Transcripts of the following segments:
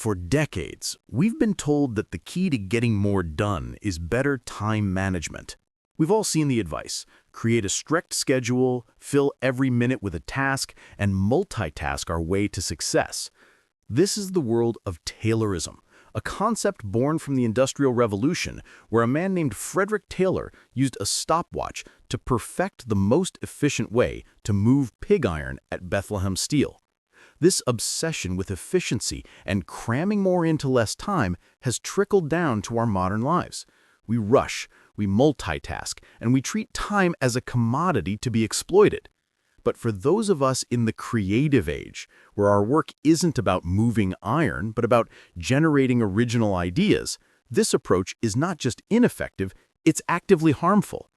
For decades, we've been told that the key to getting more done is better time management. We've all seen the advice: create a strict schedule, fill every minute with a task, and multitask our way to success. This is the world of Taylorism, a concept born from the Industrial Revolution, where a man named Frederick Taylor used a stopwatch to perfect the most efficient way to move pig iron at Bethlehem Steel. This obsession with efficiency and cramming more into less time has trickled down to our modern lives. We rush, we multitask, and we treat time as a commodity to be exploited. But for those of us in the creative age, where our work isn't about moving iron, but about generating original ideas, this approach is not just ineffective, it's actively harmful.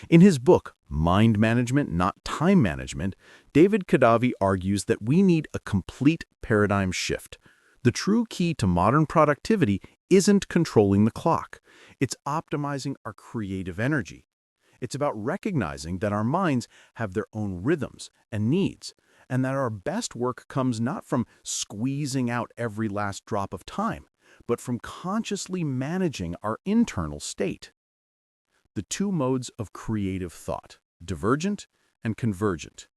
In his book, Mind Management, Not Time Management, David Kadavi argues that we need a complete paradigm shift. The true key to modern productivity isn't controlling the clock. It's optimizing our creative energy. It's about recognizing that our minds have their own rhythms and needs, and that our best work comes not from squeezing out every last drop of time, but from consciously managing our internal state. The two modes of creative thought, divergent and convergent.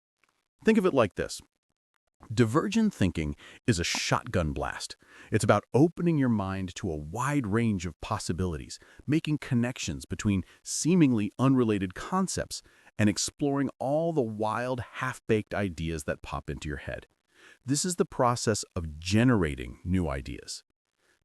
Think of it like this. Divergent thinking is a shotgun blast. It's about opening your mind to a wide range of possibilities, making connections between seemingly unrelated concepts, and exploring all the wild, half-baked ideas that pop into your head. This is the process of generating new ideas.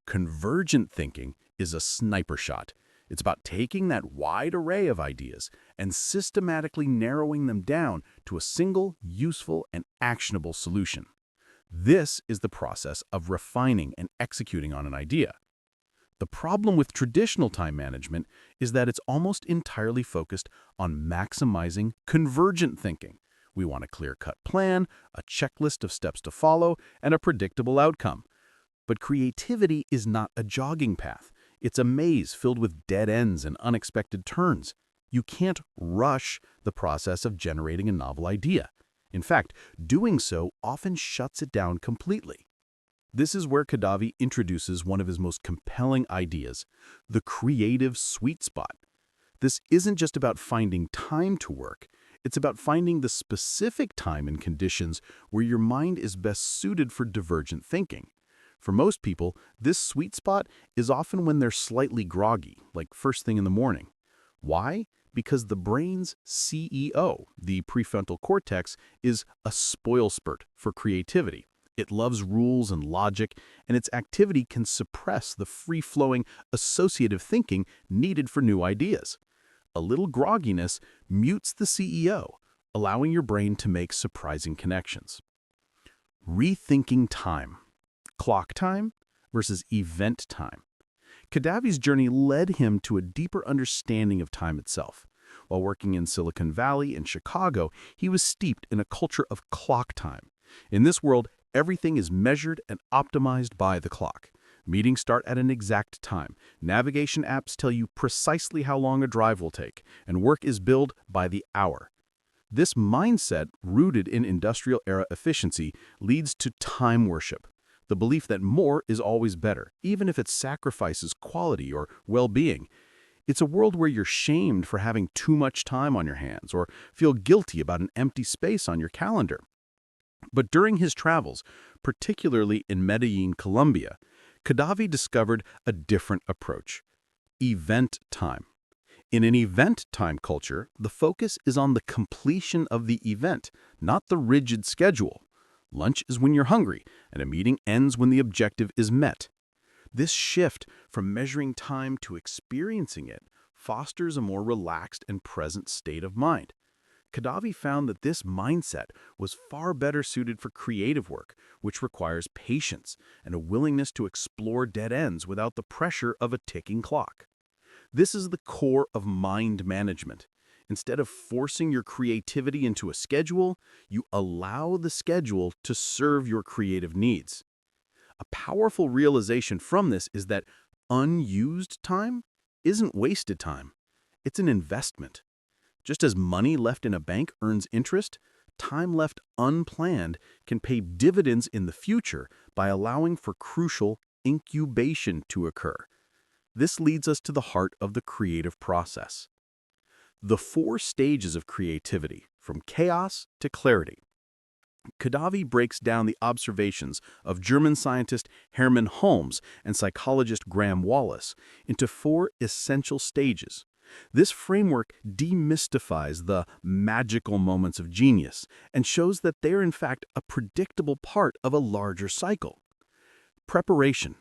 Convergent thinking is a sniper shot. It's about taking that wide array of ideas and systematically narrowing them down to a single, useful, and actionable solution. This is the process of refining and executing on an idea. The problem with traditional time management is that it's almost entirely focused on maximizing convergent thinking. We want a clear-cut plan, a checklist of steps to follow, and a predictable outcome. But creativity is not a jogging path. It's a maze filled with dead ends and unexpected turns. You can't rush the process of generating a novel idea. In fact, doing so often shuts it down completely. This is where Kadavi introduces one of his most compelling ideas, the creative sweet spot. This isn't just about finding time to work. It's about finding the specific time and conditions where your mind is best suited for divergent thinking. For most people, this sweet spot is often when they're slightly groggy, like first thing in the morning. Why? Because the brain's CEO, the prefrontal cortex, is a spoilsport for creativity. It loves rules and logic, and its activity can suppress the free-flowing associative thinking needed for new ideas. A little grogginess mutes the CEO, allowing your brain to make surprising connections. Rethinking time. Clock time versus event time. Kadavi's journey led him to a deeper understanding of time itself. While working in Silicon Valley and Chicago, he was steeped in a culture of clock time. In this world, everything is measured and optimized by the clock. Meetings start at an exact time. Navigation apps tell you precisely how long a drive will take, and work is billed by the hour. This mindset, rooted in industrial-era efficiency, leads to time worship. The belief that more is always better, even if it sacrifices quality or well-being. It's a world where you're shamed for having too much time on your hands or feel guilty about an empty space on your calendar. But during his travels, particularly in Medellin, Colombia, Kadavi discovered a different approach: event time. In an event time culture, the focus is on the completion of the event, not the rigid schedule. Lunch is when you're hungry, and a meeting ends when the objective is met. This shift from measuring time to experiencing it fosters a more relaxed and present state of mind. Kadavi found that this mindset was far better suited for creative work, which requires patience and a willingness to explore dead ends without the pressure of a ticking clock. This is the core of mind management. Instead of forcing your creativity into a schedule, you allow the schedule to serve your creative needs. A powerful realization from this is that unused time isn't wasted time. It's an investment. Just as money left in a bank earns interest, time left unplanned can pay dividends in the future by allowing for crucial incubation to occur. This leads us to the heart of the creative process. The 4 stages of creativity, from chaos to clarity. Khadavi breaks down the observations of German scientist Hermann Holmes and psychologist Graham Wallace into 4 essential stages. This framework demystifies the magical moments of genius and shows that they are in fact a predictable part of a larger cycle. Preparation.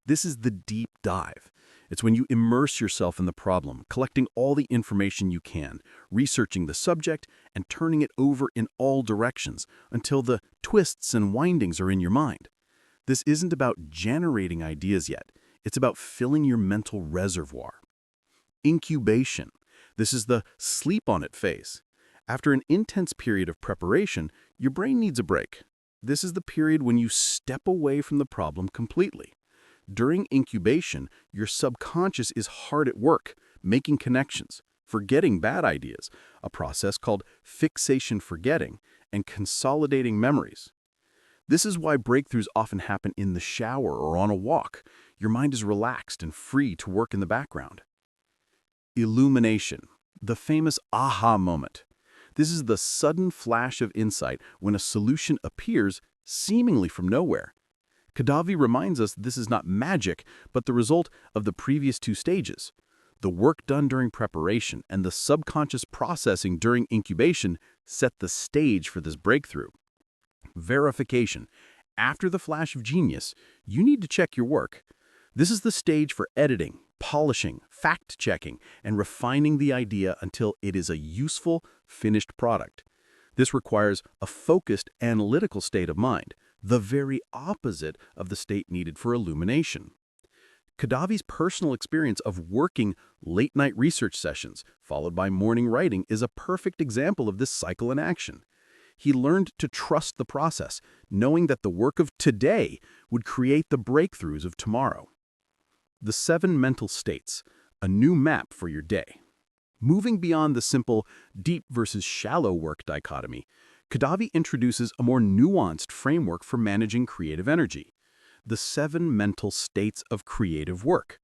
This is the deep dive. It's when you immerse yourself in the problem, collecting all the information you can, researching the subject, and turning it over in all directions until the twists and windings are in your mind. This isn't about generating ideas yet. It's about filling your mental reservoir. Incubation. This is the sleep on it phase. After an intense period of preparation, your brain needs a break. This is the period when you step away from the problem completely. During incubation, your subconscious is hard at work, making connections, forgetting bad ideas, a process called fixation forgetting, and consolidating memories. This is why breakthroughs often happen in the shower or on a walk. Your mind is relaxed and free to work in the background. Illumination, the famous aha moment. This is the sudden flash of insight when a solution appears seemingly from nowhere. Khadavi reminds us this is not magic, but the result of the previous 2 stages. The work done during preparation and the subconscious processing during incubation set the stage for this breakthrough. Verification. After the flash of genius, you need to check your work. This is the stage for editing, polishing, fact-checking, and refining the idea until it is a useful, finished product. This requires a focused, analytical state of mind, the very opposite of the state needed for illumination. Khadavi's personal experience of working late-night research sessions, followed by morning writing, is a perfect example of this cycle in action. He learned to trust the process, knowing that the work of today would create the breakthroughs of tomorrow. The 7 mental states, a new map for your day. Moving beyond the simple deep versus shallow work dichotomy, Khadavi introduces a more nuanced framework for managing creative energy, the 7 mental states of creative work.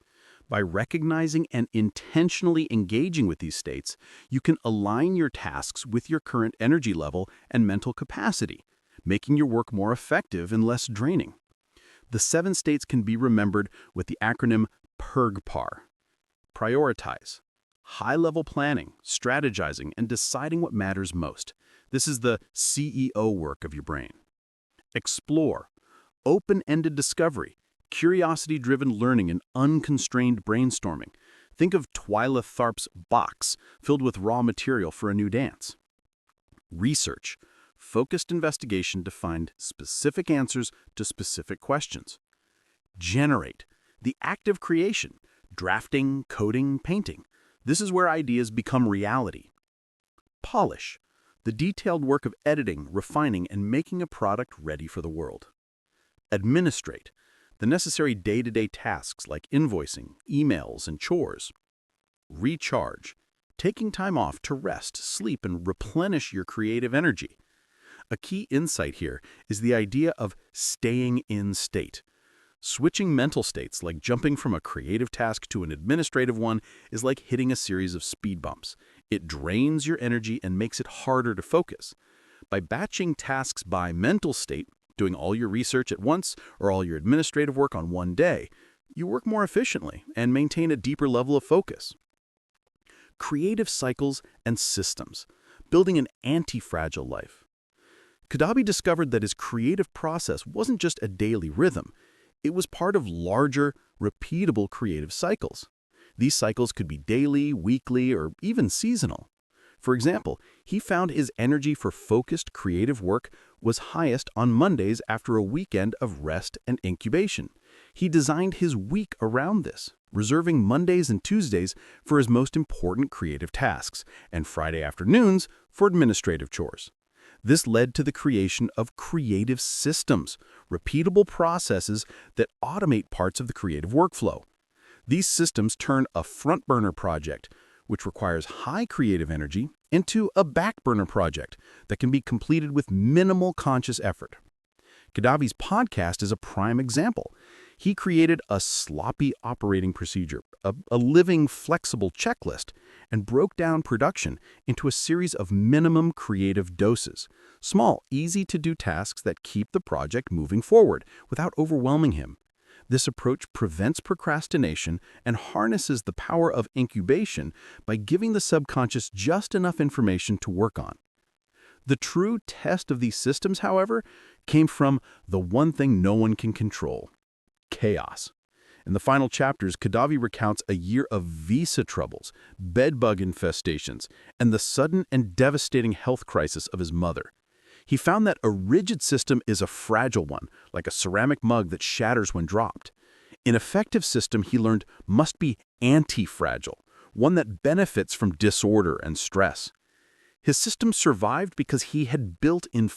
By recognizing and intentionally engaging with these states, you can align your tasks with your current energy level and mental capacity, making your work more effective and less draining. The 7 states can be remembered with the acronym PERGPAR. Prioritize. High-level planning, strategizing, and deciding what matters most. This is the CEO work of your brain. Explore. Open-ended discovery, curiosity-driven learning, and unconstrained brainstorming. Think of Twyla Tharp's box filled with raw material for a new dance. Research. Focused investigation to find specific answers to specific questions. Generate. The act of creation. Drafting, coding, painting. This is where ideas become reality. Polish. The detailed work of editing, refining, and making a product ready for the world. Administrate. The necessary day-to-day tasks like invoicing, emails, and chores. Recharge. Taking time off to rest, sleep, and replenish your creative energy. A key insight here is the idea of staying in state. Switching mental states, like jumping from a creative task to an administrative one, is like hitting a series of speed bumps. It drains your energy and makes it harder to focus. By batching tasks by mental state, doing all your research at once or all your administrative work on one day, you work more efficiently and maintain a deeper level of focus. Creative cycles and systems, building an anti-fragile life. Khadavi discovered that his creative process wasn't just a daily rhythm. It was part of larger, repeatable creative cycles. These cycles could be daily, weekly, or even seasonal. For example, he found his energy for focused creative work was highest on Mondays after a weekend of rest and incubation. He designed his week around this, reserving Mondays and Tuesdays for his most important creative tasks, and Friday afternoons for administrative chores. This led to the creation of creative systems, repeatable processes that automate parts of the creative workflow. These systems turn a front-burner project, which requires high creative energy, into a back-burner project that can be completed with minimal conscious effort. Gaddafi's podcast is a prime example. He created a sloppy operating procedure, a living, flexible checklist, and broke down production into a series of minimum creative doses, small, easy-to-do tasks that keep the project moving forward without overwhelming him. This approach prevents procrastination and harnesses the power of incubation by giving the subconscious just enough information to work on. The true test of these systems, however, came from the one thing no one can control: chaos. In the final chapters, Gaddafi recounts a year of visa troubles, bedbug infestations, and the sudden and devastating health crisis of his mother. He found that a rigid system is a fragile one, like a ceramic mug that shatters when dropped. An effective system, he learned, must be anti-fragile, one that benefits from disorder and stress. His system survived because he had built in